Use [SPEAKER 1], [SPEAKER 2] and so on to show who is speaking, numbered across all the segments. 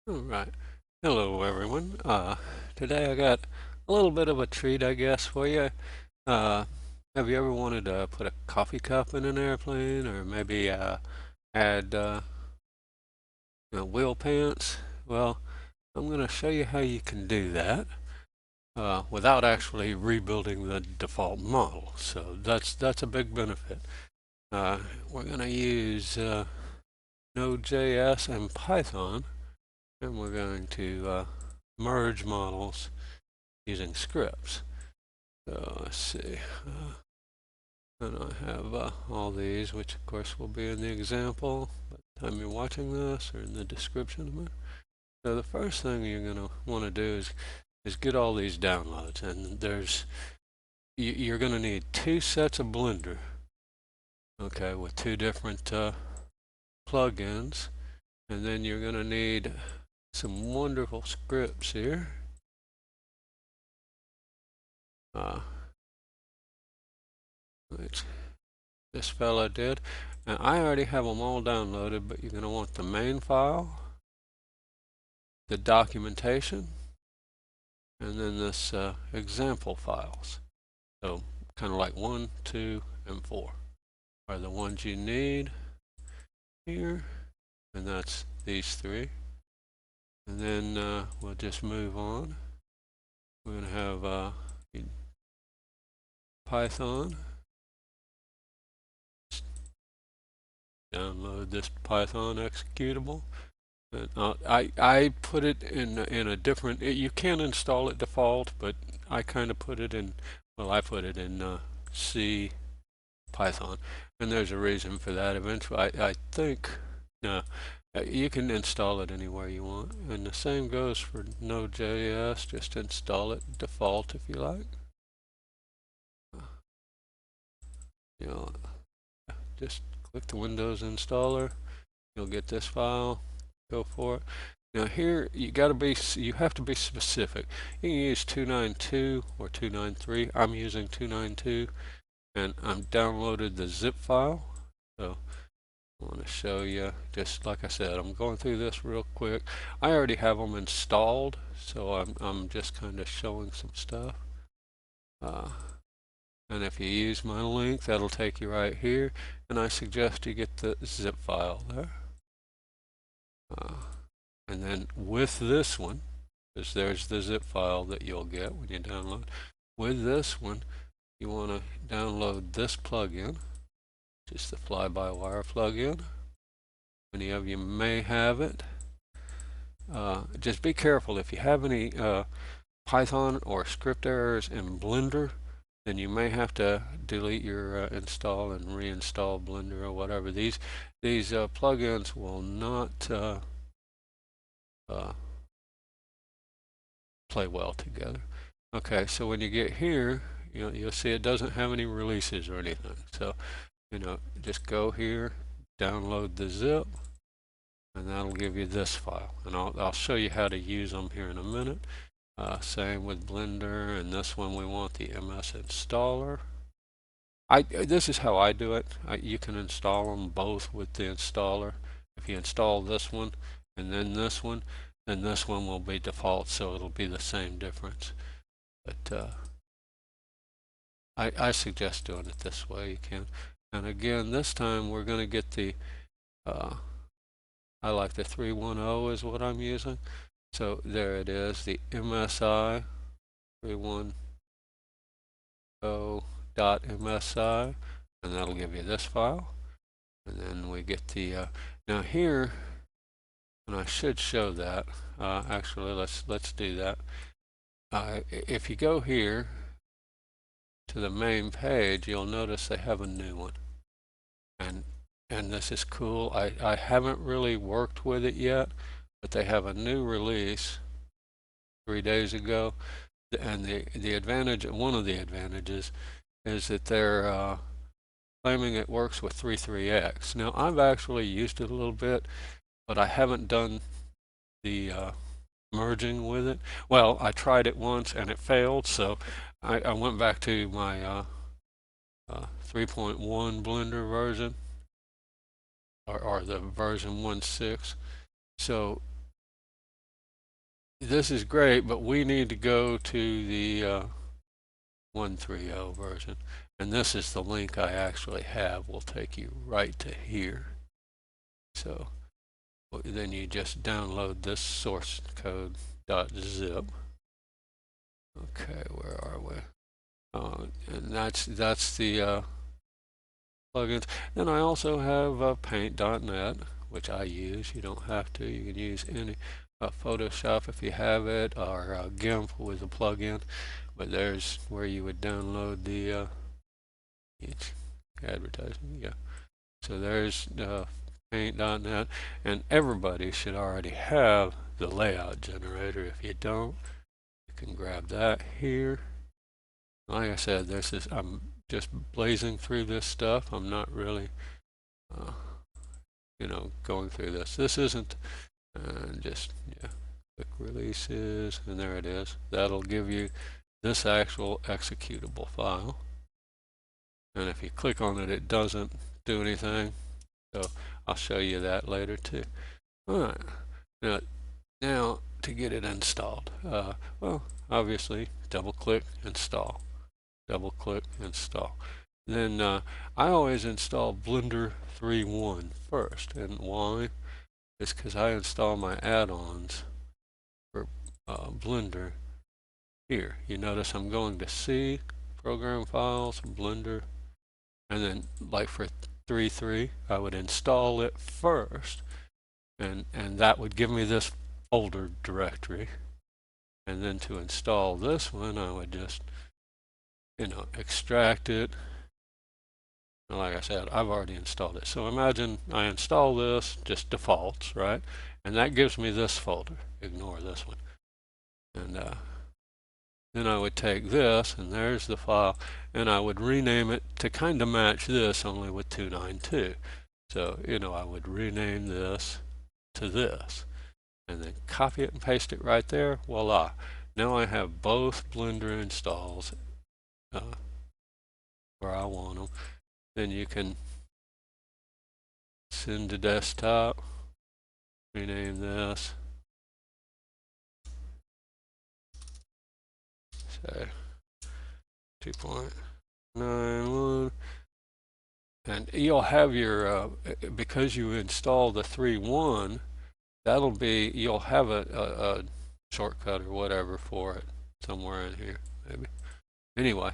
[SPEAKER 1] All right. Hello, everyone. Today I got a little bit of a treat, I guess, for you. Uh, have you ever wanted to put a coffee cup in an airplane, or maybe add wheel pants? Well, I'm going to show you how you can do that without actually rebuilding the default model. So that's a big benefit. We're going to use Node.js and Python, and we're going to merge models using scripts. So let's see. And I have all these, which of course will be in the example by the time you're watching this or in the description of it. So the first thing you're going to want to do is get all these downloads, and you're going to need two sets of Blender, okay, with two different plugins, and then you're going to need some wonderful scripts here. Which this fella did. And I already have them all downloaded, but you're going to want the main file, the documentation, and then this example files. So kind of like 1, 2, and 4 are the ones you need here, and that's these three. And then we'll just move on. We're going to have Python. Download this Python executable. I put it in a different. You can install it default, but I kind of put it in. Well, I put it in C Python, and there's a reason for that. Eventually, I think you can install it anywhere you want, and the same goes for Node.js. Just install it default if you like. You know, just click the Windows installer. You'll get this file. Go for it. Now here you have to be specific. You can use 292 or 293. I'm using 292, and I'm downloaded the zip file. So I want to show you, just like I said, I'm going through this real quick. I already have them installed, so I'm just kind of showing some stuff. And if you use my link, that'll take you right here. And I suggest you get the zip file there. And then with this one, because there's the zip file that you'll get when you download. With this one, you want to download this plugin, just the fly-by-wire plugin. Many of you may have it. Just be careful if you have any Python or script errors in Blender, then you may have to delete your install and reinstall Blender or whatever. These plugins will not play well together. Okay, so when you get here, you'll see it doesn't have any releases or anything. So, just go here, download the zip, and that'll give you this file. And I'll show you how to use them here in a minute. Same with Blender, and this one we want the MS installer. This is how I do it. You can install them both with the installer. If you install this one and then this one will be default, so it'll be the same difference. But I suggest doing it this way. You can. And again, this time we're going to get the, I like the 310 is what I'm using. So there it is, the MSI 310.msi, and that'll give you this file. And then we get the, now here, and I should show that. Actually, let's do that. If you go here to the main page, you'll notice they have a new one, and this is cool. I haven't really worked with it yet, but they have a new release 3 days ago, and the advantage, one of the advantages, is that they're claiming it works with 33x. Now I've actually used it a little bit, but I haven't done the merging with it. Well, I tried it once and it failed, so I went back to my 3.1 Blender version, or the version 1.6. So this is great, but we need to go to the 1.3.0 version. And this is the link I actually have. Will take you right to here. So then you just download this source code .zip. Okay, where are we? And that's the plugins. Then I also have paint.net, which I use. You don't have to. You can use any Photoshop if you have it, or GIMP with a plugin. But there's where you would download the advertising. Yeah. So there's paint.net, and everybody should already have the layout generator. If you don't, you can grab that here. Like I said, I'm just blazing through this stuff. I'm not really going through this. This isn't just quick releases, and there it is. That'll give you this actual executable file, and if you click on it, it doesn't do anything. So I'll show you that later too. All right, now to get it installed, well, obviously double click install, double click install. Then I always install Blender 3.1 first, and why? It's because I install my add-ons for Blender here. You notice I'm going to C, Program Files, Blender, and then like for 3.3, I would install it first, and that would give me this folder directory. And then to install this one, I would just extract it. And like I said, I've already installed it. So imagine I install this, just defaults, right? And that gives me this folder. Ignore this one. And then I would take this, and there's the file, and I would rename it to kind of match this, only with 292. So, I would rename this to this, and then copy it and paste it right there. Voila. Now I have both Blender installs where I want them. Then you can send to desktop, rename this, say 2.91, and you'll have your, because you install the 3.1, you'll have a shortcut or whatever for it somewhere in here, maybe. Anyway,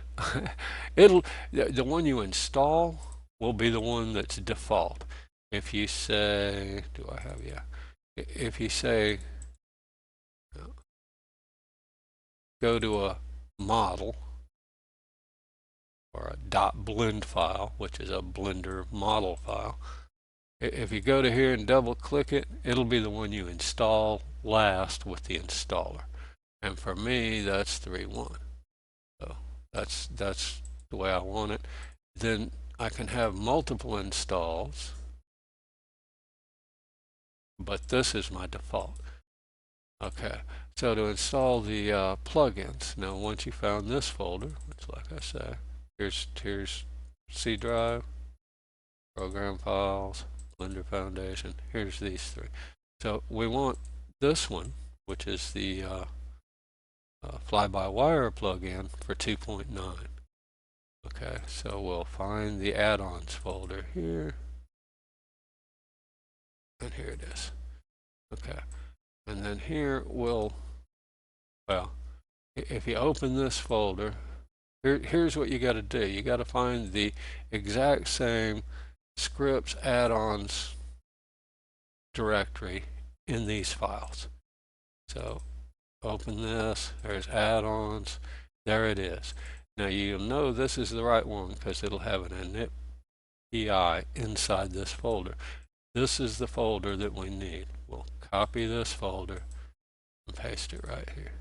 [SPEAKER 1] the one you install will be the one that's default. If you say, if you say, go to a model or a .blend file, which is a Blender model file. If you go to here and double click it, it'll be the one you install last with the installer. And for me, that's 3.1. So that's the way I want it. Then I can have multiple installs, but this is my default. Okay, so to install the plugins, now once you found this folder, which like I said, here's C drive, program files, Blender Foundation, here's these three. So we want this one, which is the fly-by-wire plugin for 2.9. Okay, so we'll find the add-ons folder here, and here it is. Okay, and then here if you open this folder, here's what you got to do. You got to find the exact same scripts add-ons directory in these files. So open this, there's add-ons, there it is. Now you'll know this is the right one because it'll have an init PI inside this folder. This is the folder that we need. We'll copy this folder and paste it right here.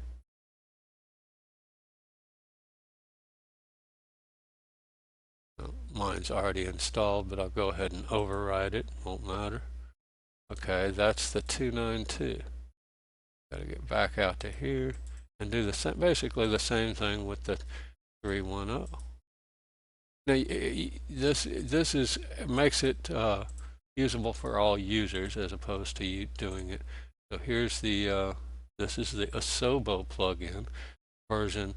[SPEAKER 1] Mine's already installed, but I'll go ahead and override it, won't matter. Okay, that's the 292. Gotta get back out to here and do the same, basically the same thing with the 3.10. Now this makes it usable for all users as opposed to you doing it. So here's the This is the Asobo plugin, version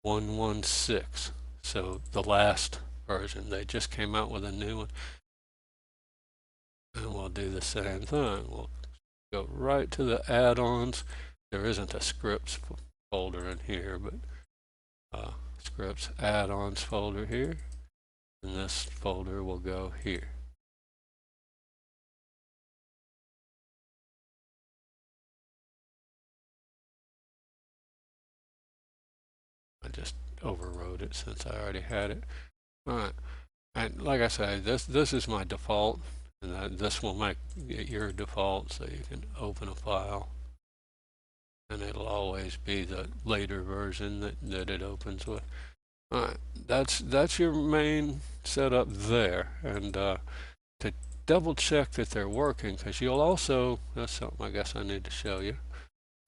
[SPEAKER 1] 1.16. So the last version. They just came out with a new one. And we'll do the same thing. We'll go right to the add-ons. There isn't a scripts folder in here, but scripts add-ons folder here. And this folder will go here. I just overrode it since I already had it. All right, and like I say, this is my default, and this will make it your default, so you can open a file, and it'll always be the later version that it opens with. All right, that's your main setup there, and to double check that they're working, because you'll also, that's something I guess I need to show you,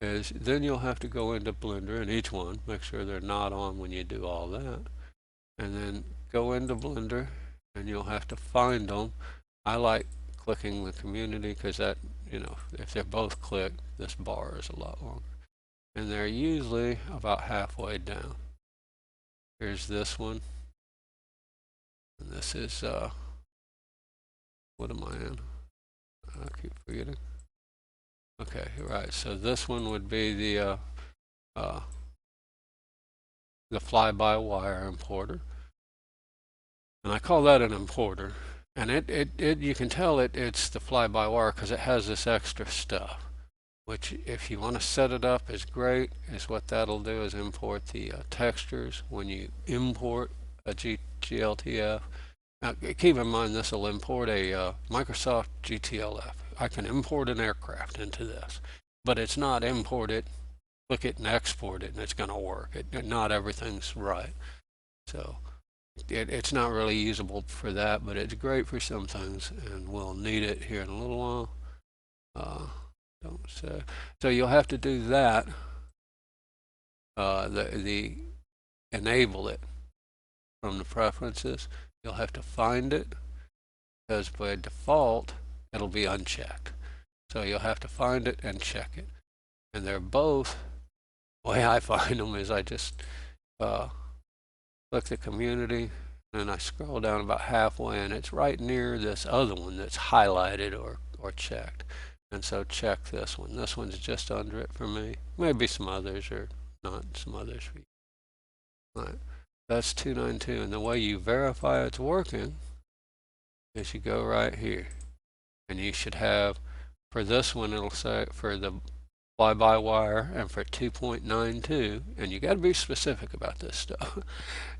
[SPEAKER 1] is then you'll have to go into Blender in each one, make sure they're not on when you do all that, and then go into Blender and you'll have to find them. I like clicking the community because that, you know, if they're both clicked, this bar is a lot longer. And they're usually about halfway down. Here's this one. And this is, what am I in? I keep forgetting. Okay, right. So this one would be the fly-by-wire importer. And I call that an importer. And you can tell it's the fly-by-wire because it has this extra stuff, which if you want to set it up is great. Is what that'll do is import the textures when you import a GLTF. Now keep in mind this will import a Microsoft GTLF. I can import an aircraft into this, but it's not import it, click it and export it and it's going to work. Not everything's right. So it's not really usable for that, but it's great for some things, and we'll need it here in a little while. So you'll have to do that. The enable it from the preferences. You'll have to find it because by default it'll be unchecked. So you'll have to find it and check it. And they're both. The way I find them is I just click the community and I scroll down about halfway and it's right near this other one that's highlighted or checked. And so check this one. This one's just under it for me. Maybe some others or not some others for you. All right. That's 292. And the way you verify it's working is you go right here. And you should have, for this one, it'll say for the fly-by-wire and for 2.92, and you got to be specific about this stuff.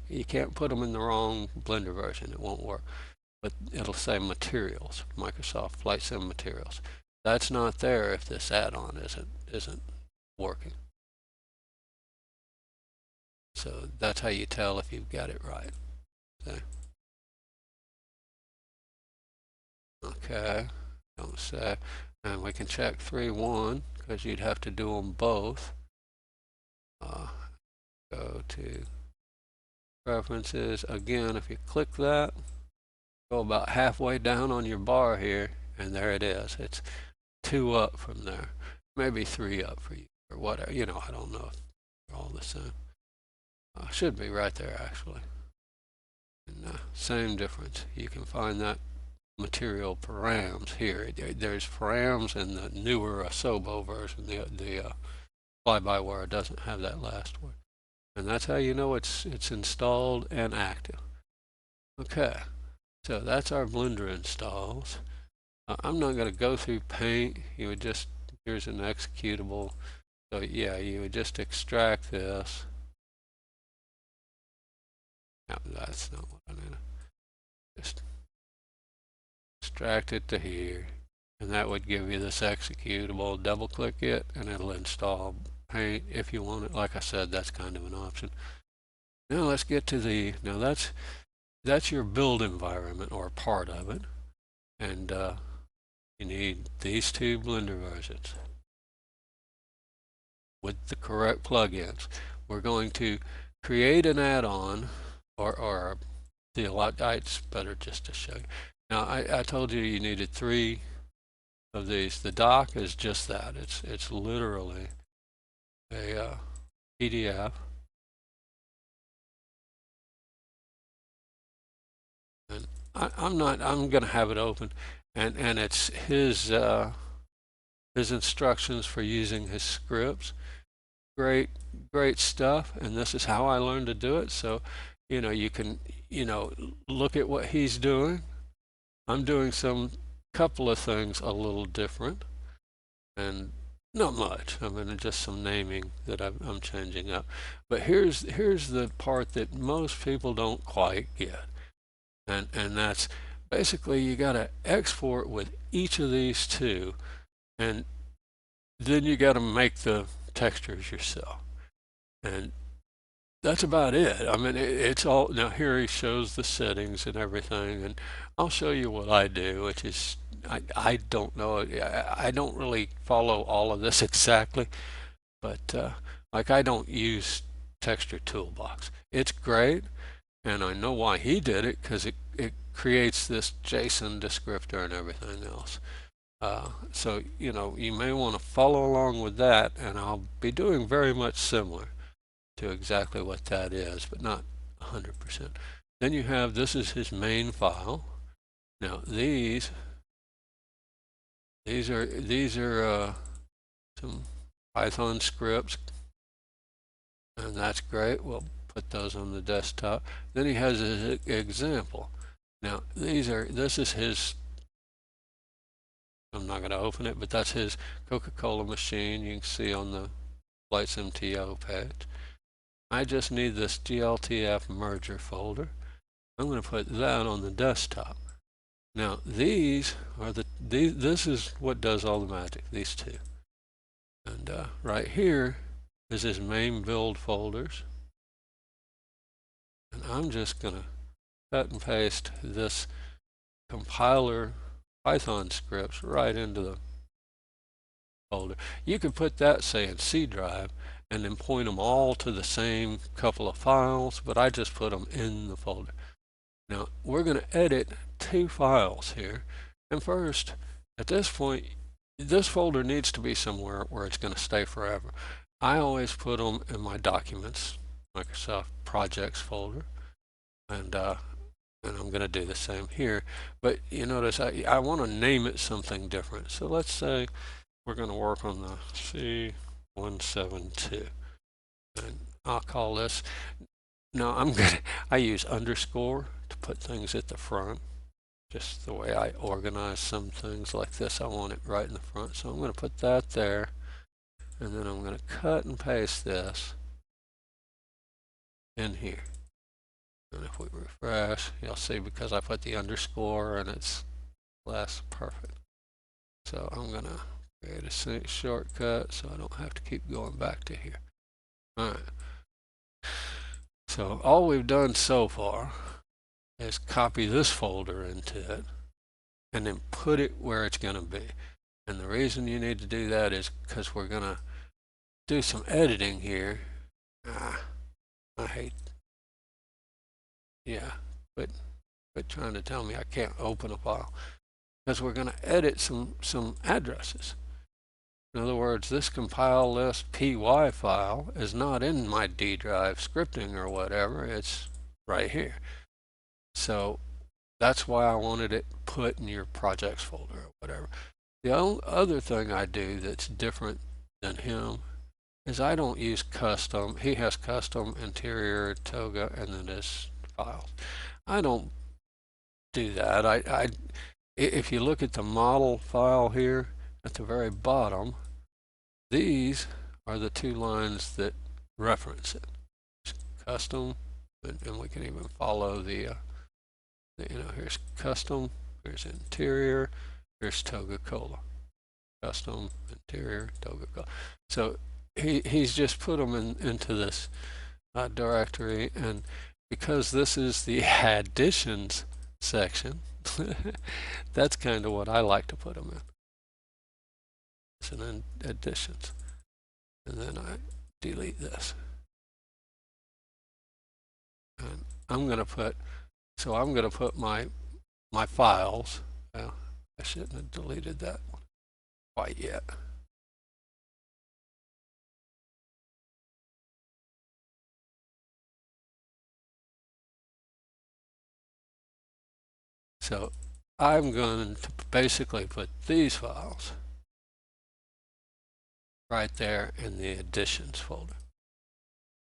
[SPEAKER 1] You can't put them in the wrong Blender version, it won't work. But it'll say materials, Microsoft Flight Sim materials. That's not there if this add-on isn't working. So that's how you tell if you've got it right. Okay, don't say. And we can check 3.1 because you'd have to do them both. Go to preferences again. If you click that, go about halfway down on your bar here, and there it is. It's 2 up from there, maybe 3 up for you or whatever. You know, I don't know if they're all the same. Should be right there actually. And, same difference. You can find that material params here. There's params in the newer Asobo version. The fly-by-wire doesn't have that last one, and that's how you know it's installed and active. Okay, so that's our Blender installs. I'm not going to go through Paint. You would just, here's an executable. So yeah, you would just extract this. No, that's not what I mean. Just extract it to here, and that would give you this executable. Double click it and it'll install Paint if you want it. Like I said, that's kind of an option. Now let's get to the, now that's your build environment or part of it, and you need these 2 Blender versions with the correct plugins. We're going to create an add-on or it's better just to show you. Now I told you you needed 3 of these. The dock is just that. It's literally a PDF. And I'm going to have it open, and it's his instructions for using his scripts. Great stuff, and this is how I learned to do it. So, you can, look at what he's doing. I'm doing some couple of things a little different, and not much. I mean, just some naming that I'm changing up. But here's the part that most people don't quite get, and that's basically you got to export with each of these two, and then you got to make the textures yourself, and that's about it. I mean, it's all, now here he shows the settings and everything, and I'll show you what I do, which is, I don't know, I don't really follow all of this exactly, but like I don't use Texture Toolbox. It's great, and I know why he did it, because it creates this JSON descriptor and everything else. So, you may want to follow along with that, and I'll be doing very much similar to exactly what that is, but not 100%. Then you have, this is his main file. Now these are some Python scripts, and that's great. We'll put those on the desktop. Then he has his example. Now this is his, I'm not going to open it, but that's his Coca-Cola machine. You can see on the Flights MTO page. I just need this GLTF merger folder. I'm going to put that on the desktop. Now these are this is what does all the magic, these two. And right here is his main build folders. And I'm just going to cut and paste this compiler Python scripts right into the folder. You could put that, say, in C drive, and then point them all to the same couple of files, but I just put them in the folder. Now we're going to edit two files here, and first, at this point, this folder needs to be somewhere where it's going to stay forever. I always put them in my Documents, Microsoft Projects folder, and I'm going to do the same here. But you notice I want to name it something different. So let's say we're going to work on the C172, and I'll call this. Now I use underscore to put things at the front, just the way I organize some things like this. I want it right in the front, so I'm going to put that there, and then I'm going to cut and paste this in here. And if we refresh, you'll see, because I put the underscore and it's less perfect. So I'm going to create a shortcut so I don't have to keep going back to here. All right. So all we've done so far is copy this folder into it and then put it where it's going to be. And the reason you need to do that is because we're going to do some editing here. I hate, yeah, but trying to tell me I can't open a file, because we're going to edit some addresses. In other words, this compile list py file is not in my D drive scripting or whatever, it's right here. So that's why I wanted it put in your projects folder or whatever. The other thing I do that's different than him is I don't use custom. He has custom, interior, toga, and then his files. I don't do that. If you look at the model file here at the very bottom, these are the two lines that reference it. It's custom, and we can even follow the here's custom, here's interior, here's toga cola. Custom, interior, toga cola. So he's just put them into this directory, and because this is the additions section, that's kind of what I like to put them in. It's an additions, and then I delete this, and I'm going to put my files. Well, I shouldn't have deleted that one quite yet. So I'm going to basically put these files right there in the additions folder,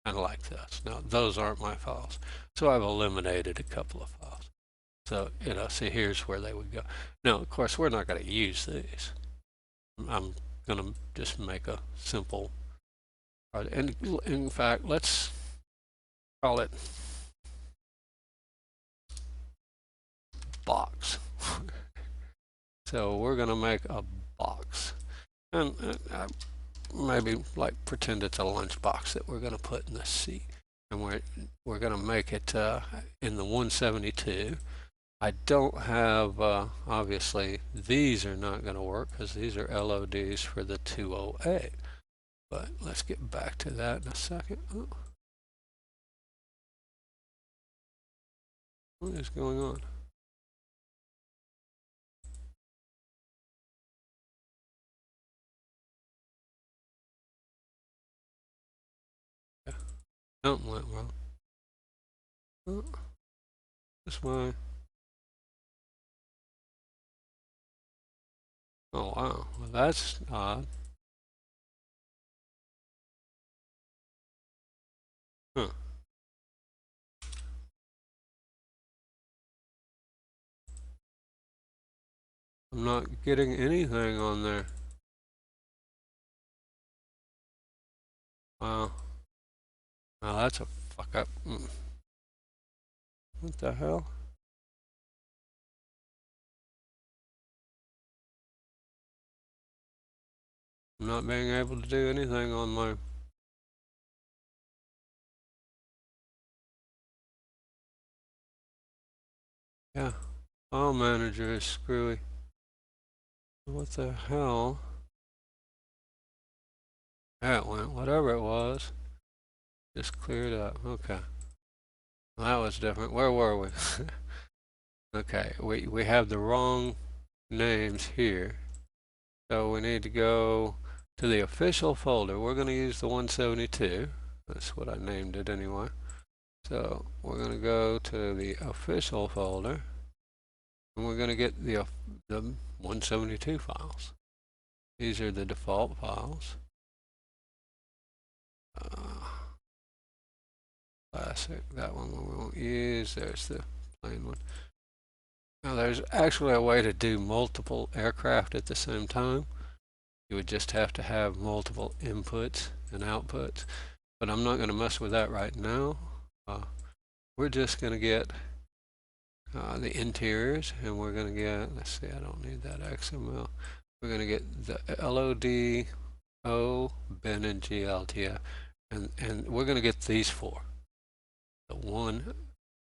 [SPEAKER 1] kind of like this. Now those aren't my files, so I've eliminated a couple of files. So, you know, see, here's where they would go. Now, of course, we're not going to use these. I'm going to just make a simple, and in fact, let's call it box. So we're going to make a box, and maybe like pretend it's a lunch box that we're going to put in the seat, and we're going to make it in the 172. I don't have, obviously, these are not going to work because these are LODs for the 208. But let's get back to that in a second. Oh. What is going on? Yeah. Something went wrong. Oh. This way. Oh, wow. Well, that's odd. Huh. I'm not getting anything on there. Wow. Now that's a fuck up. What the hell? I'm not being able to do anything on my... Yeah. File manager is screwy. What the hell? That went, whatever it was, just cleared up. Okay. Well, that was different. Where were we? Okay, we have the wrong names here. So we need to go to the official folder. We're going to use the 172. That's what I named it anyway. So we're going to go to the official folder, and we're going to get the 172 files. These are the default files. Classic, that one we won't use. There's the plain one. Now there's actually a way to do multiple aircraft at the same time. You would just have to have multiple inputs and outputs, but I'm not going to mess with that right now. We're just going to get the interiors, and we're going to get, let's see, I don't need that XML. We're going to get the LOD, O, bin, and GLTF, and we're going to get these four. The 1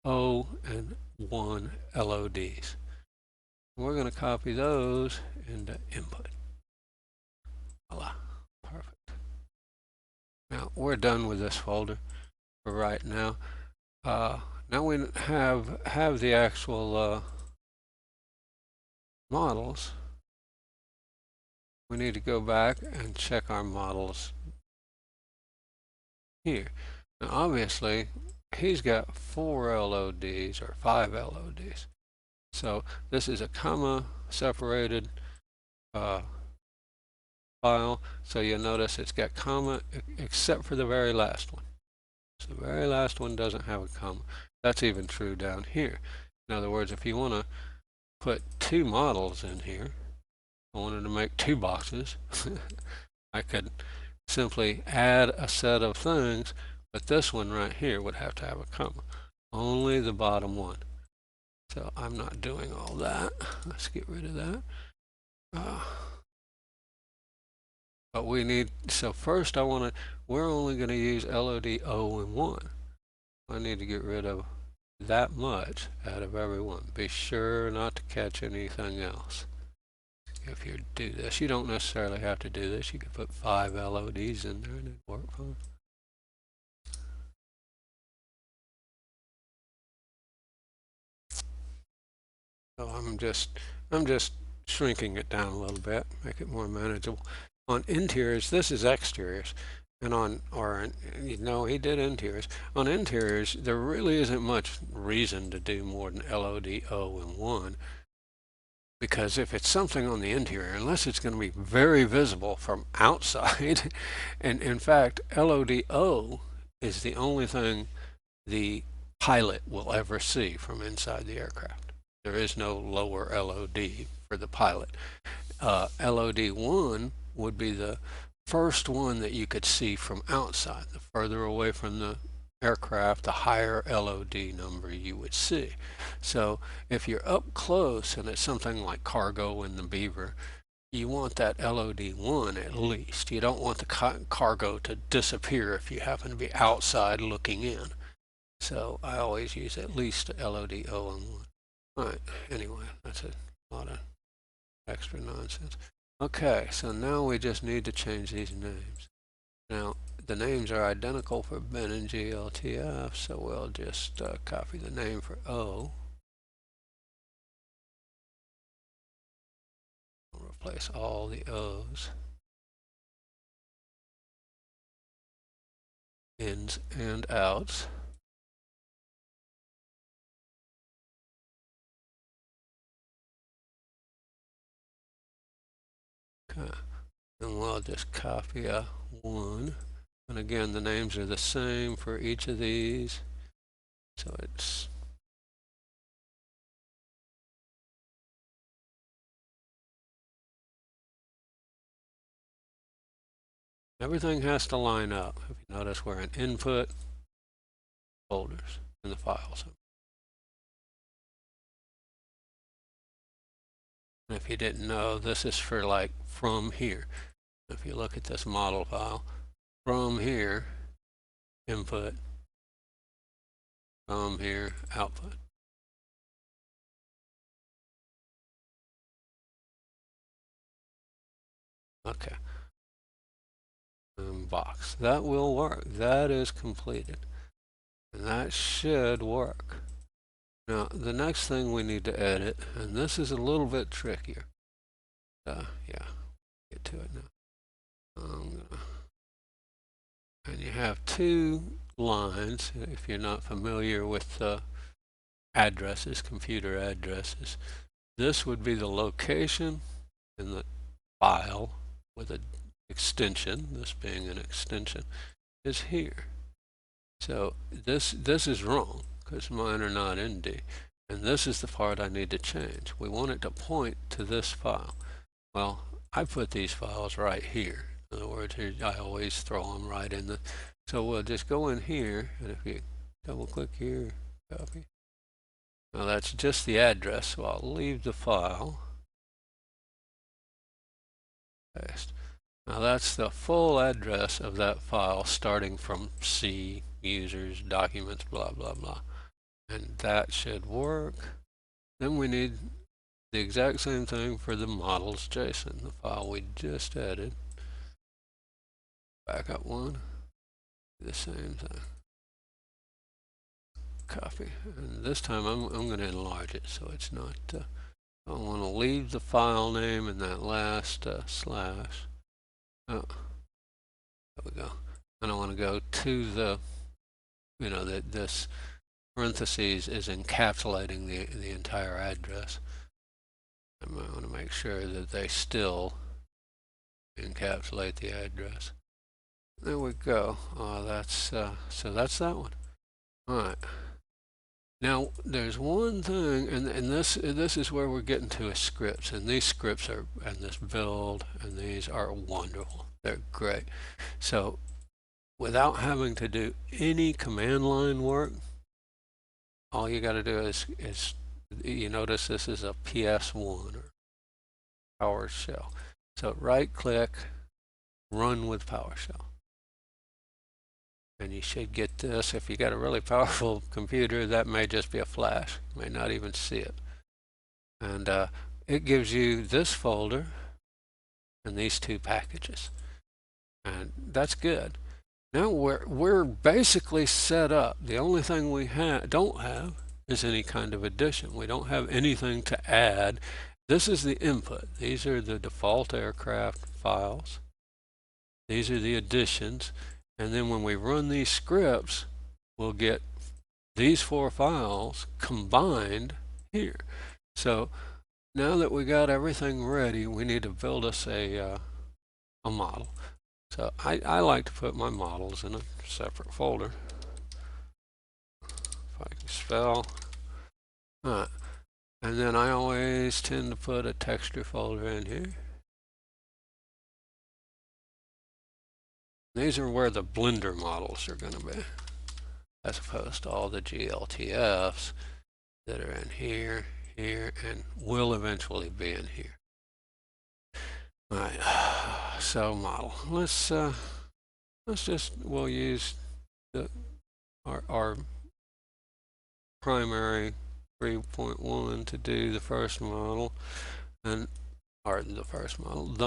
[SPEAKER 1] O and 1 LODs. We're going to copy those into input. Voila, perfect. Now we're done with this folder for right now. Now we have the actual models. We need to go back and check our models here. Now obviously he's got 4 LODs or 5 LODs. So this is a comma separated file. So you'll notice it's got comma except for the very last one. So the very last one doesn't have a comma. That's even true down here. In other words, if you want to put 2 models in here, I wanted to make 2 boxes, I could simply add a set of things, but this one right here would have to have a comma. Only the bottom one. So I'm not doing all that. Let's get rid of that. But we need, so first we're only going to use LOD O and 1. I need to get rid of that much out of every one. Be sure not to catch anything else. If you do this, you don't necessarily have to do this. You could put 5 LODs in there and it'd work fine. So I'm just shrinking it down a little bit, make it more manageable. On interiors, this is exteriors. And he did interiors. On interiors, there really isn't much reason to do more than LODO in one, because if it's something on the interior, unless it's going to be very visible from outside, and in fact, LODO is the only thing the pilot will ever see from inside the aircraft. There is no lower LOD for the pilot. LOD1 would be the first one that you could see from outside. The further away from the aircraft, the higher LOD number you would see. So if you're up close and it's something like cargo in the Beaver, you want that LOD1 at least. You don't want the cargo to disappear if you happen to be outside looking in. So I always use at least LODO on one. All right, anyway, that's a lot of extra nonsense. Okay, so now we just need to change these names. Now, the names are identical for Ben and GLTF, so we'll just copy the name for O. We'll replace all the O's. Ins and outs. Okay, and we'll just copy a 1. And again, the names are the same for each of these. So it's everything has to line up. If you notice, we're in input folders in the files. And if you didn't know, this is for like from here. If you look at this model file, from here, input, from here, output. Okay. And box. That will work. That is completed. And that should work. Now, the next thing we need to edit, and this is a little bit trickier. Yeah, get to it now. And you have 2 lines, if you're not familiar with addresses, computer addresses. This would be the location in the file with an extension, this being an extension, is here. So this is wrong because mine are not ND. And this is the part I need to change. We want it to point to this file. Well, I put these files right here. In other words, here, I always throw them right in the. So we'll just go in here, and if you double click here, copy. Now that's just the address, so I'll leave the file. Paste. Now that's the full address of that file starting from C, users, documents, blah, blah, blah. And that should work. Then we need the exact same thing for the models.json, the file we just added. Back up one, the same thing. Copy, and this time I'm going to enlarge it so it's not, I want to leave the file name in that last slash. Oh, there we go. And I want to go to the, that this parentheses is encapsulating the entire address. I want to make sure that they still encapsulate the address. There we go. That's so that's that one. All right. Now there's one thing, and this is where we're getting to is scripts, and these scripts are, and this build, and these are wonderful. They're great. So without having to do any command line work, all you got to do is you notice this is a PS1 or PowerShell. So right click, run with PowerShell. And you should get this. If you got a really powerful computer, that may just be a flash. You may not even see it. And it gives you this folder and these 2 packages. And that's good. Now we're basically set up. The only thing we don't have is any kind of addition. We don't have anything to add. This is the input. These are the default aircraft files. These are the additions. and then when we run these scripts, we'll get these 4 files combined here. So now that we got everything ready, we need to build us a model. So I like to put my models in a separate folder. If I can spell. And then I always tend to put a texture folder in here. These are where the Blender models are going to be, as opposed to all the GLTFs that are in here, here, and will eventually be in here. All right, so model. We'll use our primary 3.1 to do the first model, the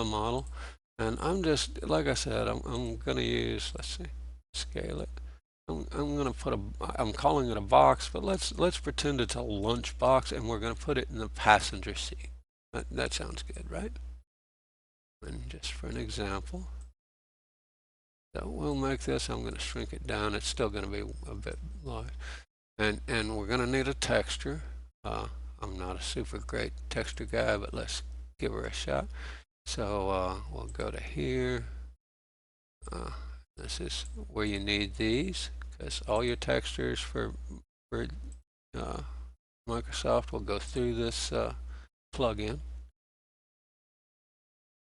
[SPEAKER 1] model. And I'm just, like I said, I'm going to use, let's see, scale it. I'm going to put I'm calling it a box, but let's pretend it's a lunch box, and we're going to put it in the passenger seat. That sounds good, right? And just for an example, so we'll make this, I'm going to shrink it down. It's still going to be a bit large. And we're going to need a texture. I'm not a super great texture guy, but let's give her a shot. So we'll go to here. This is where you need these, because all your textures for Microsoft will go through this plugin.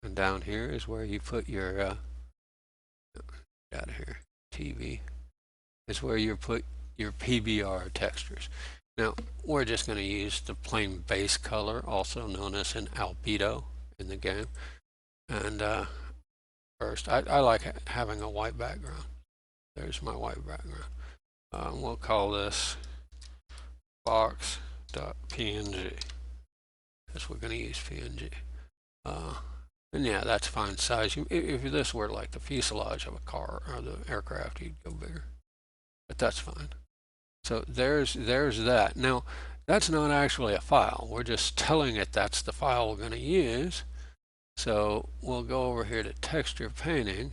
[SPEAKER 1] And down here is where you put your out of here, TV, is where you put your PBR textures. Now we're just going to use the plain base color, also known as an albedo in the game. And first, I like having a white background. There's my white background. We'll call this box.png, because we're going to use PNG. And yeah, that's fine size. If this were like the fuselage of a car or the aircraft, you'd go bigger. But that's fine. So there's that. Now, that's not actually a file. We're just telling it that's the file we're going to use. So we'll go over here to texture painting,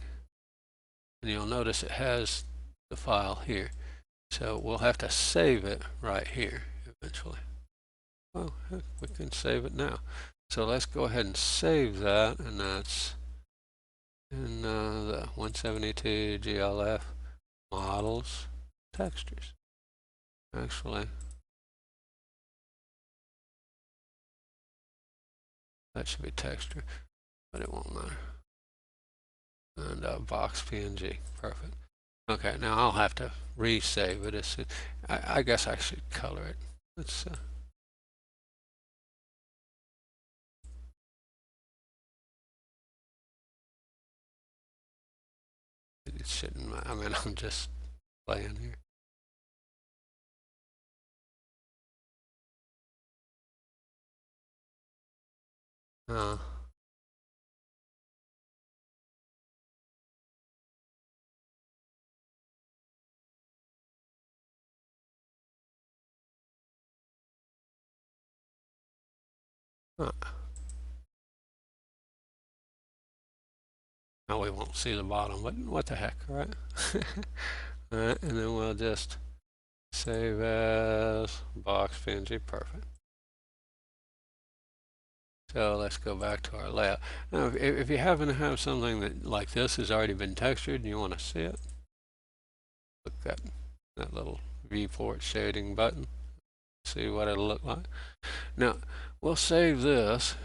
[SPEAKER 1] and you'll notice it has the file here. So we'll have to save it right here eventually. Well, we can save it now. So let's go ahead and save that, and that's in the 172 GLF models textures. Actually, that should be texture, but it won't matter. And box PNG, perfect. Okay, now I'll have to resave it. I guess I should color it. Let's it shouldn't. I mean, I'm just playing here. Huh. Now we won't see the bottom, but what the heck, right? All right, and then we'll just save as box PNG, perfect. So let's go back to our layout. Now, if you happen to have something that like this has already been textured and you want to see it, click that little viewport shading button. See what it'll look like. Now, we'll save this,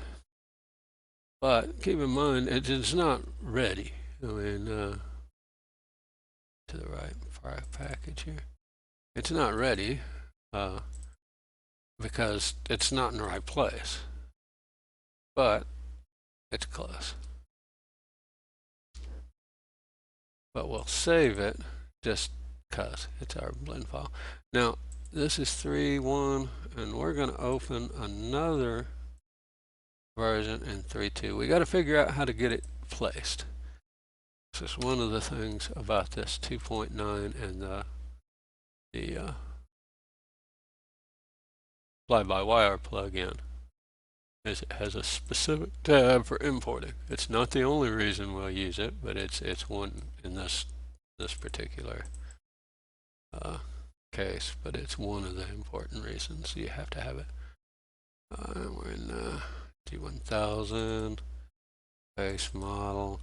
[SPEAKER 1] but keep in mind it's not ready. I mean, to the right file package here. It's not ready because it's not in the right place, but it's close. But we'll save it just because it's our blend file. Now, this is 3.1, and we're going to open another version in 3.2. We got to figure out how to get it placed. This is one of the things about this 2.9 and the fly-by-wire plugin is it has a specific tab for importing. It's not the only reason we'll use it, but it's one in this this particular case, but it's one of the important reasons you have to have it. We're in G1000 base model,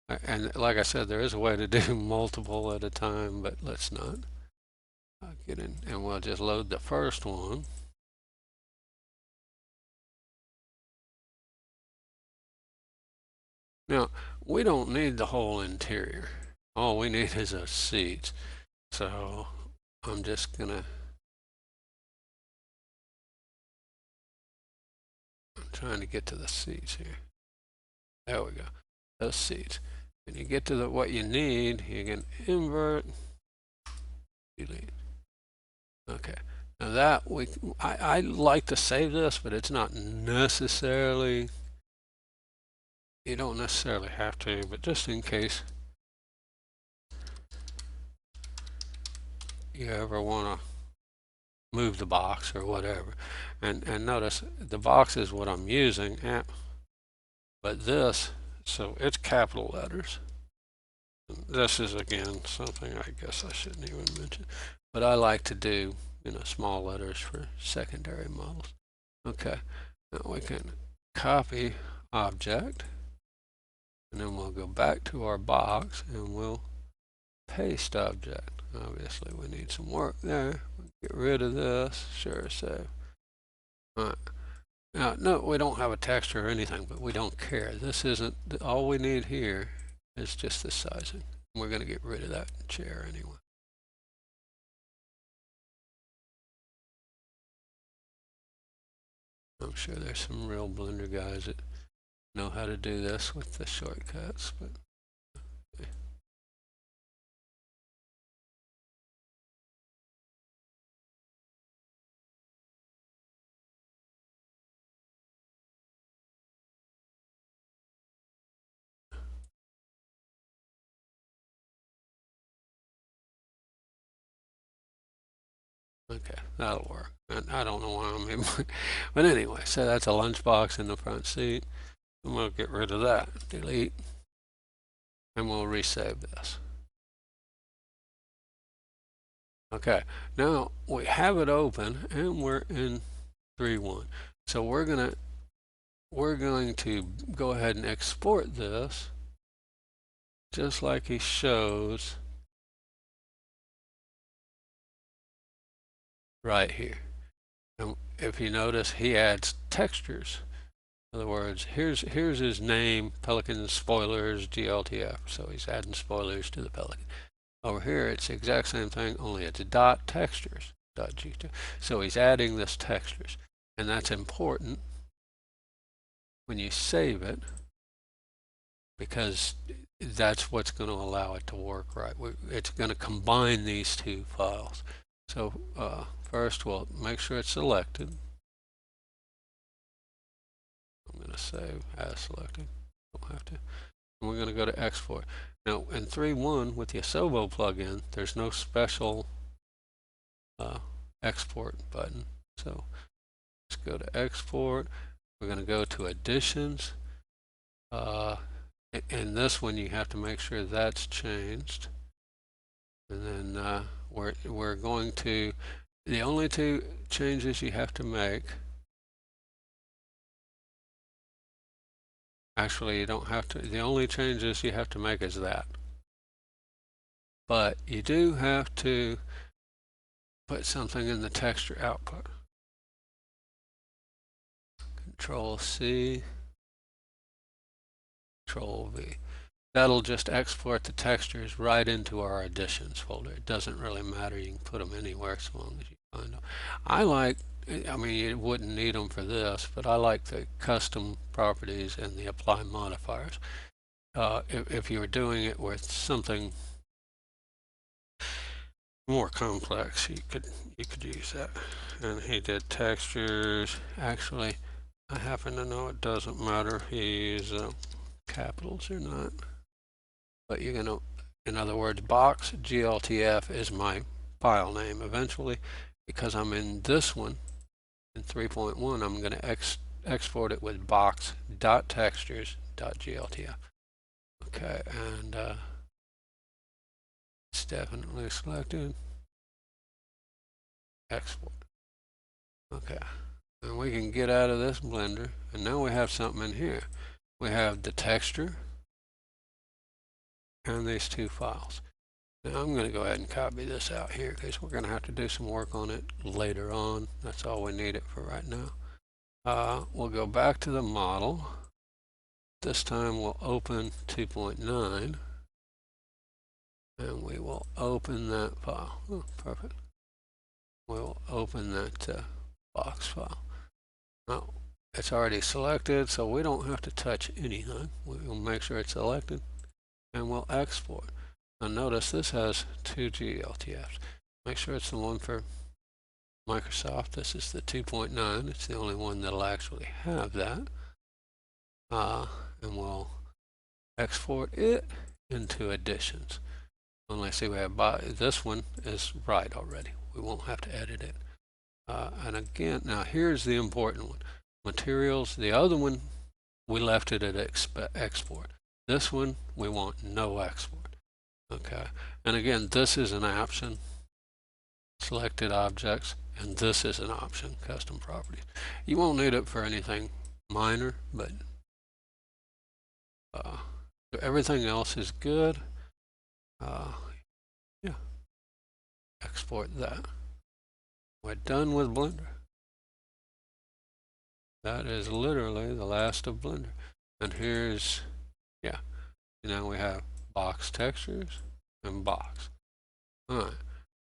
[SPEAKER 1] and like I said, there is a way to do multiple at a time, but let's not get in, and we'll just load the first one. Now, we don't need the whole interior. All we need is those seats. So I'm just gonna, I'm trying to get to the seats here. There we go, those seats. When you get to what you need, you can invert, delete. Okay, now that I like to save this, but it's not necessarily, you don't necessarily have to, but just in case you ever want to move the box or whatever. And notice the box is what I'm using, but this, so it's capital letters. This is again something I guess I shouldn't even mention, but I like to do, you know, small letters for secondary models. Okay, now we can copy object, and then we'll go back to our box and we'll paste object. Obviously we need some work there. We'll get rid of this, sure, save. All right. Now, no, we don't have a texture or anything, but we don't care. This isn't, all we need here is just the sizing. We're going to get rid of that chair anyway. I'm sure there's some real Blender guys that know how to do this with the shortcuts, but okay, that'll work. And I don't know why I'm in, but anyway, so that's a lunchbox in the front seat. And we'll get rid of that, delete, and we'll resave this. Okay, now we have it open and we're in 3.1. So we're going to go ahead and export this just like he shows right here. And if you notice, he adds textures. In other words, here's his name, Pelican Spoilers GLTF. So he's adding spoilers to the Pelican. Over here, it's the exact same thing, only it's dot textures, dot G2. So he's adding this textures, and that's important when you save it, because that's what's going to allow it to work right. It's going to combine these two files. So first, we'll make sure it's selected. I'm going to save as selected. Don't have to. And we're going to go to export. Now, in 3.1 with the Asobo plugin, there's no special export button. So let's go to export. We're going to go to additions. In this one, you have to make sure that's changed. And then we're going to, the only two changes you have to make, actually you don't have to, the only changes you have to make is that. But you do have to put something in the texture output. Control C, Control V. That'll just export the textures right into our additions folder. It doesn't really matter. You can put them anywhere so long as you find them. I mean, you wouldn't need them for this, but I like the custom properties and the apply modifiers. If you were doing it with something more complex, you could use that. And he did textures. Actually, I happen to know it doesn't matter if he uses capitals or not. But you're going to, in other words, box GLTF is my file name eventually, because I'm in this one, in 3.1, I'm going to export it with box.textures.gltf. Okay, and definitely selected. Export. Okay. And we can get out of this Blender, and now we have something in here. We have the texture and these two files. Now I'm going to go ahead and copy this out here because we're going to have to do some work on it later on. That's all we need it for right now. We'll go back to the model. This time we'll open 2.9 and we will open that file. Oh, perfect. We'll open that box file. Now it's already selected, so we don't have to touch anything. We'll make sure it's selected and we'll export. Now notice this has 2 GLTFs. Make sure it's the one for Microsoft. This is the 2.9. It's the only one that'll actually have that. And we'll export it into additions. And let's see, we have this one is right already. We won't have to edit it. And again, now here's the important one. Materials, the other one, we left it at export. This one, we want no export. Okay, and again, this is an option, selected objects, and this is an option, custom properties. You won't need it for anything minor, but everything else is good. Yeah, export that. We're done with Blender. That is literally the last of Blender. And here's, yeah, now we have box textures and box. All right,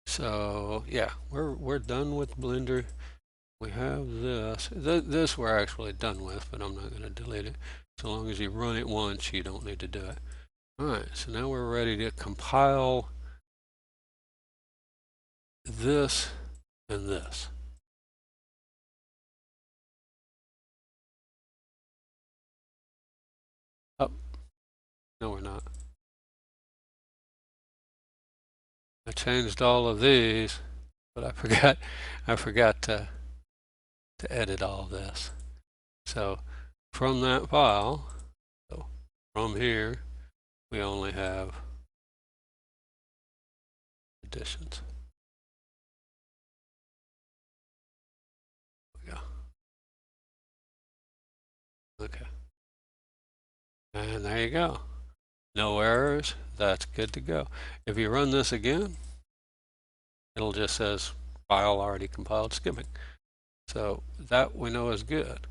[SPEAKER 1] so yeah, we're done with Blender. We have this. This we're actually done with, but I'm not going to delete it. So long as you run it once, you don't need to do it. All right, so now we're ready to compile this and this. Oh, no, we're not. I changed all of these, but I forgot to edit all of this. So from that file, so from here, we only have additions. Yeah. Okay. And there you go. No errors. That's good to go. If you run this again, it'll just says file already compiled skipping. So that we know is good.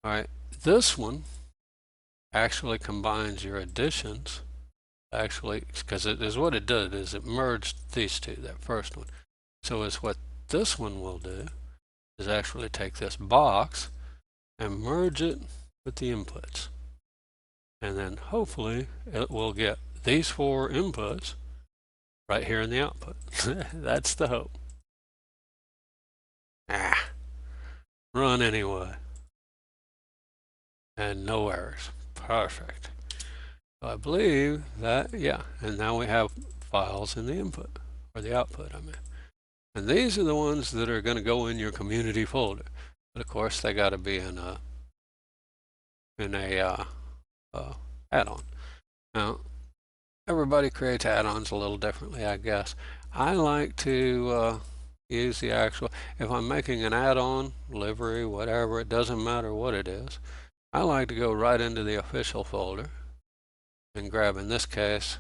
[SPEAKER 1] All right. This one actually combines your additions. Actually, because it is what it did is it merged these two, that first one. So is what this one will do is actually take this box and merge it with the inputs. And then hopefully it will get these 4 inputs right here in the output. That's the hope. Run anyway. And no errors. Perfect. So I believe that, yeah, and now we have files in the input, or the output, I mean. And these are the ones that are going to go in your community folder. But of course, they got to be in a add-on. Now, everybody creates add-ons a little differently, I guess. I like to use the actual, if I'm making an add-on, livery, whatever, it doesn't matter what it is. I like to go right into the official folder and grab, in this case,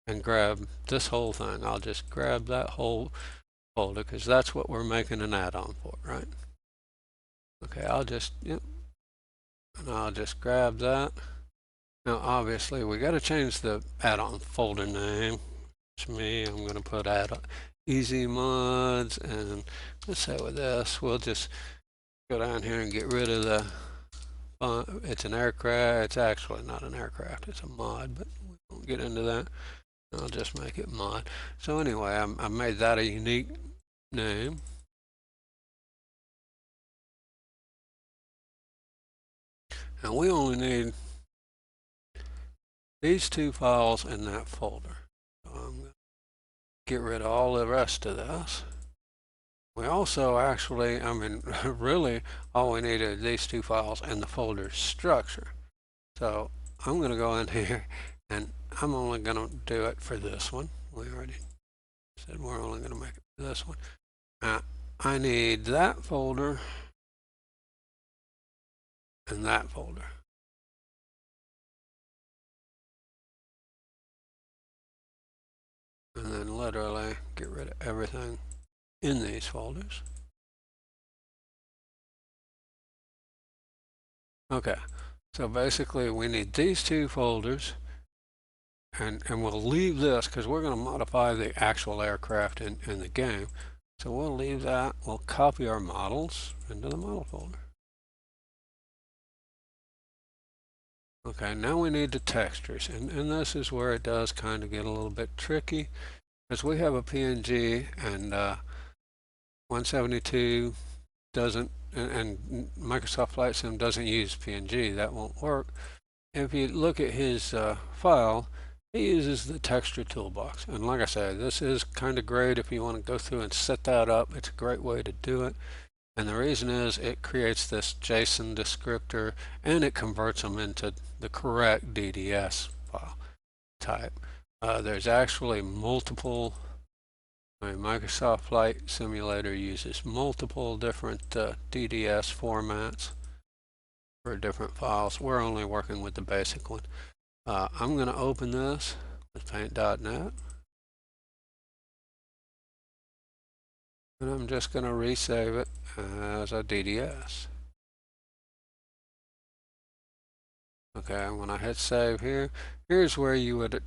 [SPEAKER 1] and grab this whole thing. I'll just grab that whole folder because that's what we're making an add-on for, right? Okay, I'll just, yep, and I'll just grab that. Now, obviously, we got to change the add-on folder name. It's me. I'm going to put add-on easy mods, and let's say with this, we'll just go down here and get rid of the. It's an aircraft. It's actually not an aircraft. It's a mod, but we won't get into that. I'll just make it mod. So anyway, I made that a unique name. And we only need these 2 files in that folder. So I'm going to get rid of all the rest of this. We also actually, I mean, really, all we need are these 2 files and the folder structure. So I'm going to go in here and I'm only going to do it for this one. we already said we're only going to make it for this one. I need that folder and that folder. And then literally get rid of everything in these folders. Okay, so basically we need these two folders, and we'll leave this because we're going to modify the actual aircraft in the game. So we'll leave that. We'll copy our models into the model folder. Okay, now we need the textures, and this is where it does kind of get a little bit tricky, because we have a PNG and 172 doesn't, and Microsoft Flight Sim doesn't use PNG. That won't work. If you look at his file, he uses the texture toolbox, and like I said, this is kind of great if you want to go through and set that up. It's a great way to do it. And the reason is it creates this JSON descriptor and it converts them into the correct DDS file type. There's actually multiple, Microsoft Flight Simulator uses multiple different DDS formats for different files. We're only working with the basic one. I'm going to open this with paint.net. And I'm just going to resave it as a DDS. Okay, when I hit save here, here's where you would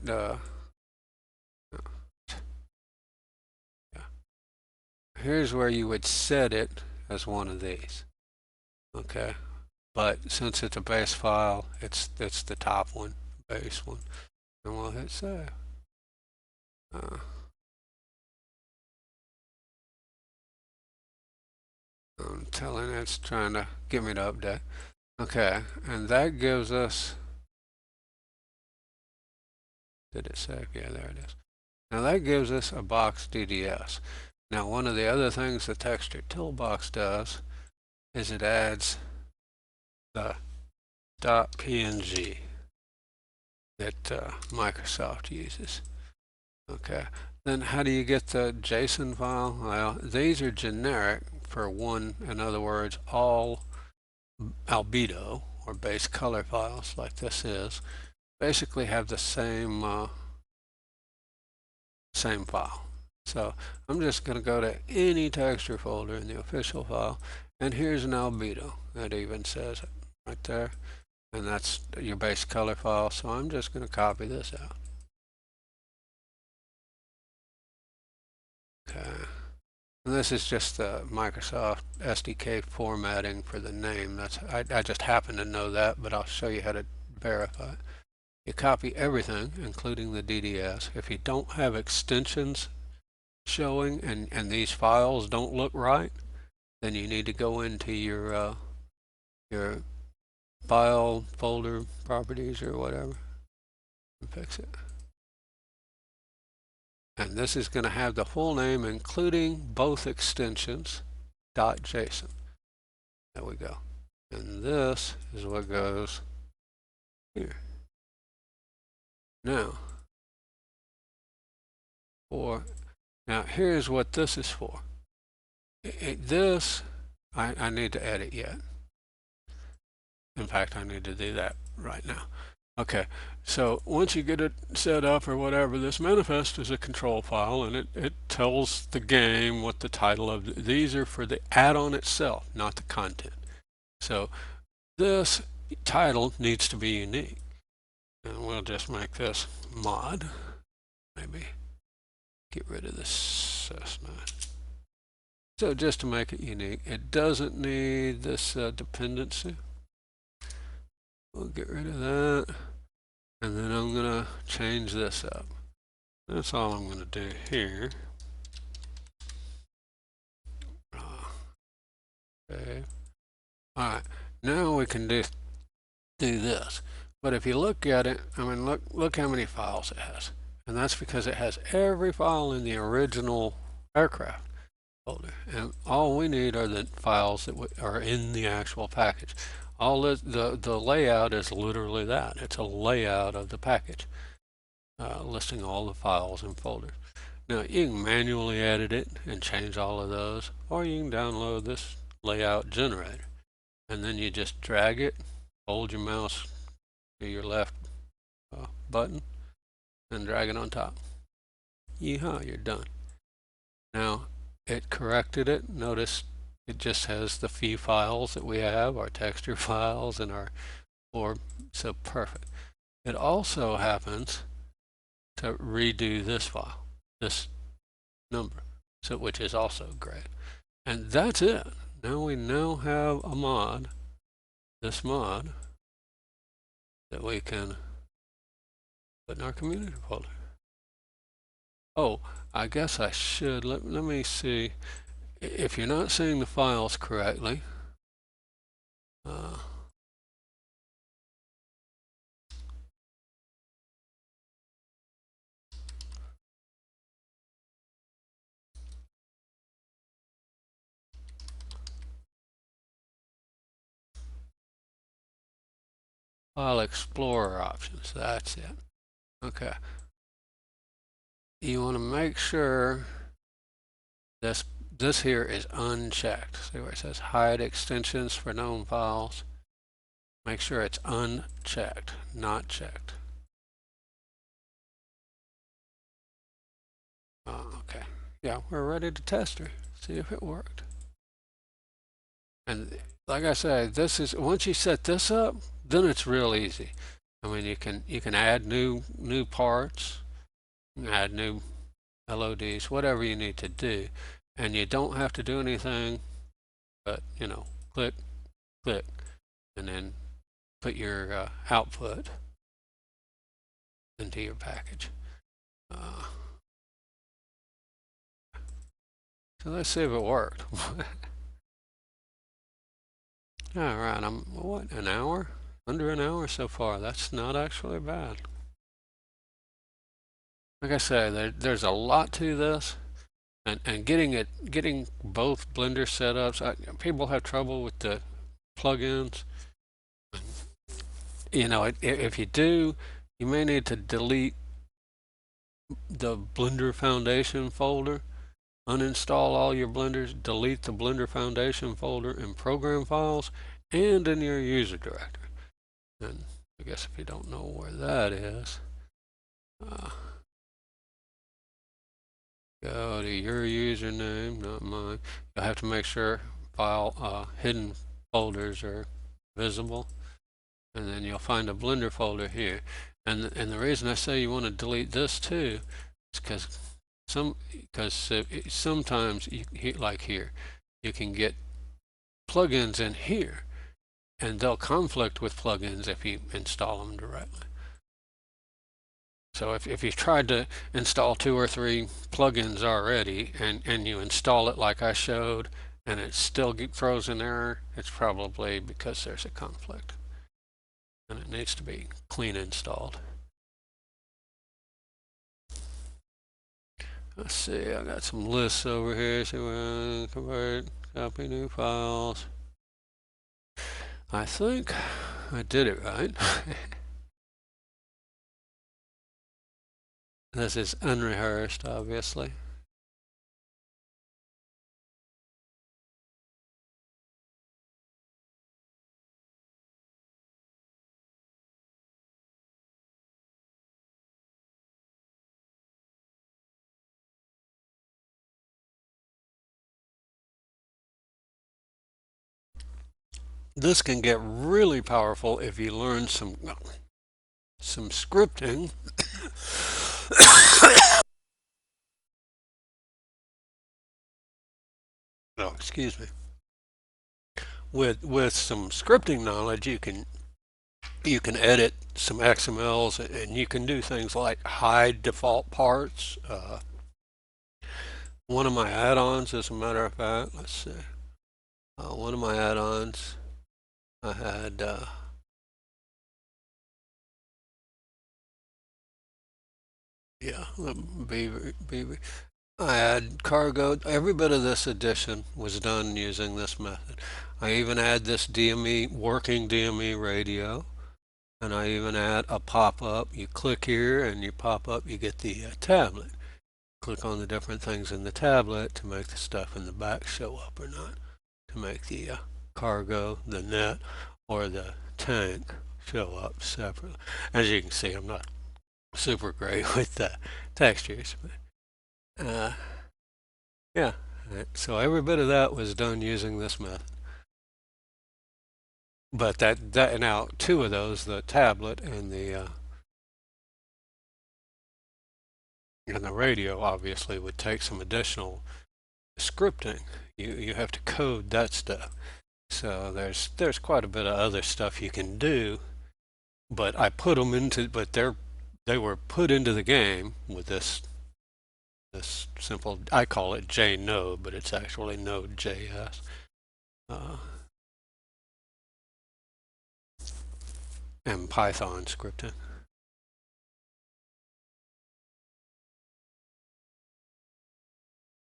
[SPEAKER 1] here's where you would set it as one of these. Okay, but since it's a base file, it's the top one, base one, and we'll hit save. I'm telling it, it's trying to get me to update. Okay, and that gives us, did it save? Yeah, there it is. Now that gives us a box DDS. Now one of the other things the texture toolbox does is it adds the .png that Microsoft uses. Okay, then how do you get the JSON file? Well, these are generic for one, in other words, all albedo or base color files like this is basically have the same file. So I'm just going to go to any texture folder in the official file, and here's an albedo. That even says it right there, and that's your base color file. So I'm just going to copy this out. Okay. And this is just the Microsoft SDK formatting for the name. That's I just happen to know that, but I'll show you how to verify it. You copy everything, including the DDS. If you don't have extensions showing and these files don't look right, then you need to go into your file folder properties or whatever and fix it. And this is going to have the full name, including both extensions, .json. There we go. And this is what goes here. Now, here's what this is for. This, I need to edit yet. In fact, I need to do that right now. Okay, so once you get it set up or whatever, this manifest is a control file, and it tells the game what the title of these are for the add-on itself, not the content. So this title needs to be unique, and we'll just make this mod. Maybe get rid of this Cessna. So just to make it unique, it doesn't need this dependency. We'll get rid of that, and then I'm going to change this up. That's all I'm going to do here. Okay. All right, now we can do this. But if you look at it, I mean, look how many files it has, and that's because it has every file in the original aircraft folder, and all we need are the files that are in the actual package. All the layout is literally that. It's a layout of the package. listing all the files and folders. Now you can manually edit it and change all of those, or you can download this layout generator, and then you just drag it, hold your mouse to your left button, and drag it on top. Yeehaw, you're done. Now it corrected it. Notice it just has the few files that we have, our texture files and our orb, so perfect. It also happens to redo this file, this number, so which is also great. And that's it. Now we now have a mod, this mod, that we can put in our community folder. Oh, I guess I should, let me see, if you're not seeing the files correctly, File Explorer options, that's it. Okay. You want to make sure this here is unchecked. See where it says hide extensions for known files? Make sure it's unchecked, not checked. Okay. Yeah, we're ready to test her. See if it worked. And like I said, this is once you set this up, then it's real easy. I mean, you can add new parts, add new LODs, whatever you need to do, and you don't have to do anything but, you know, click, click, and then put your output into your package. So let's see if it worked. All right, I'm what, an hour? Under an hour so far. That's not actually bad. Like I said, there's a lot to this, and getting both Blender setups. People have trouble with the plugins. You know, if you do, you may need to delete the Blender Foundation folder, uninstall all your Blenders, delete the Blender Foundation folder in program files and in your user directory. And I guess if you don't know where that is, go to your username, not mine. You'll have to make sure file hidden folders are visible, and then you'll find a Blender folder here. And the reason I say you want to delete this too is because sometimes like here, you can get plugins in here, and they'll conflict with plugins if you install them directly. So if you've tried to install 2 or 3 plugins already and you install it like I showed and it still throws an error, it's probably because there's a conflict and it needs to be clean installed. Let's see, I got some lists over here. So we're convert, copy new files. I think I did it right. This is unrehearsed, obviously. This can get really powerful if you learn some scripting. Oh, excuse me. With some scripting knowledge, you can edit some XMLs and you can do things like hide default parts. One of my add-ons, as a matter of fact, let's see. One of my add-ons, I had yeah, Beaver. I had cargo. Every bit of this edition was done using this method. I even had this DME, working DME radio. and I even add a pop-up. You click here and you pop up, you get the tablet. Click on the different things in the tablet to make the stuff in the back show up or not, to make the cargo, the net, or the tank show up separately. As you can see, I'm not super great with the textures, but yeah. So every bit of that was done using this method. But that now 2 of those, the tablet and the radio, obviously would take some additional scripting. You have to code that stuff. So there's quite a bit of other stuff you can do, but I put them into, but they were put into the game with this simple, I call it JNode, but it's actually Node.JS. And Python scripting.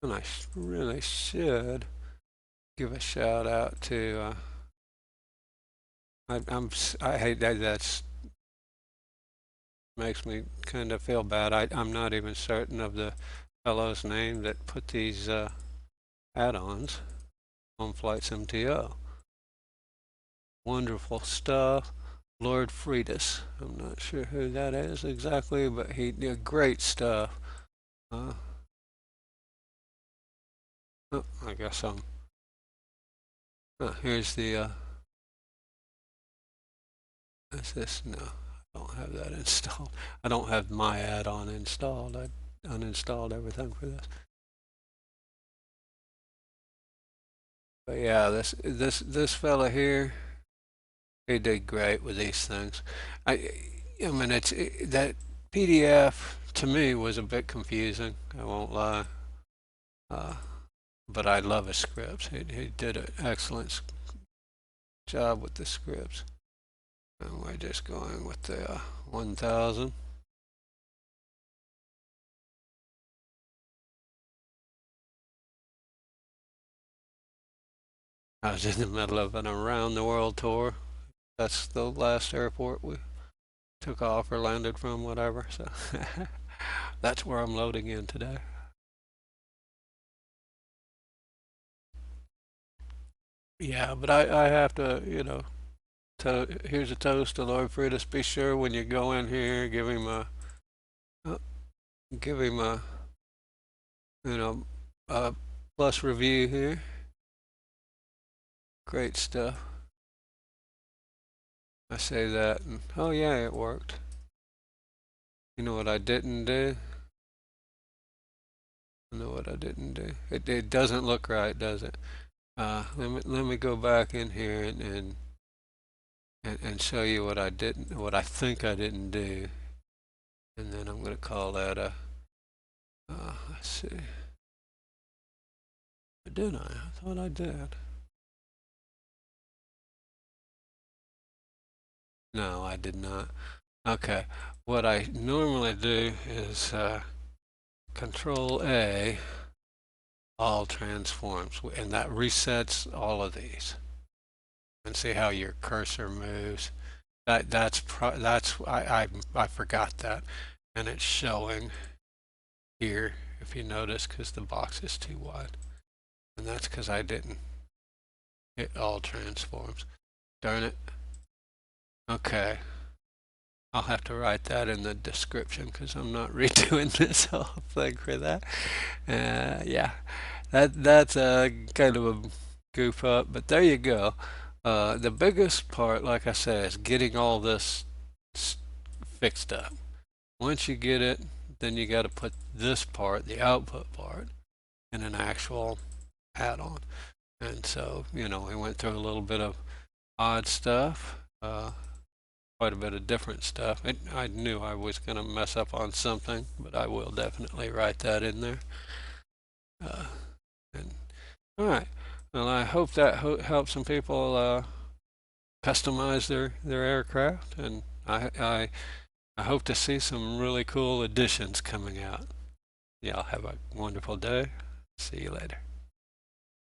[SPEAKER 1] And I really should give a shout out to I hate that. Makes me kind of feel bad. I'm not even certain of the fellow's name that put these add-ons on Flights MTO. Wonderful stuff. Lord Friedus. I'm not sure who that is exactly, but he did great stuff. Oh, I guess here's the is this? No, I don't have that installed. I don't have my add-on installed. I uninstalled everything for this. But yeah, this fella here, he did great with these things. I mean, that PDF to me was a bit confusing. I won't lie. But I love his scripts. He did an excellent job with the scripts. And we're just going with the 1000. I was in the middle of an around the world tour. That's the last airport we took off or landed from, whatever. So that's where I'm loading in today. Yeah, but I have to, here's a toast to Lord Friedus. Be sure when you go in here, give him a, a plus review here. Great stuff. I say that, and oh yeah, it worked. You know what I didn't do? I know what I didn't do. It doesn't look right, does it? Let me go back in here and show you what I think I didn't do, and then I'm going to call that a. Let's see. Did I? I thought I did. No, I did not. Okay. What I normally do is Control A, all transforms, and that resets all of these. And see how your cursor moves. I forgot that, and it's showing here if you notice because the box is too wide, and that's because I didn't hit all transforms. Darn it. Okay. I'll have to write that in the description because I'm not redoing this whole thing for that. Yeah, that's a kind of a goof up, but there you go. The biggest part, like I said, is getting all this fixed up. Once you get it, then you got to put this part, the output part, in an actual add-on. And so, we went through a little bit of odd stuff. Quite a bit of different stuff. I knew I was going to mess up on something, but I will definitely write that in there. All right. Well, I hope that helps some people customize their aircraft, and I hope to see some really cool additions coming out. Y'all have a wonderful day. See you later.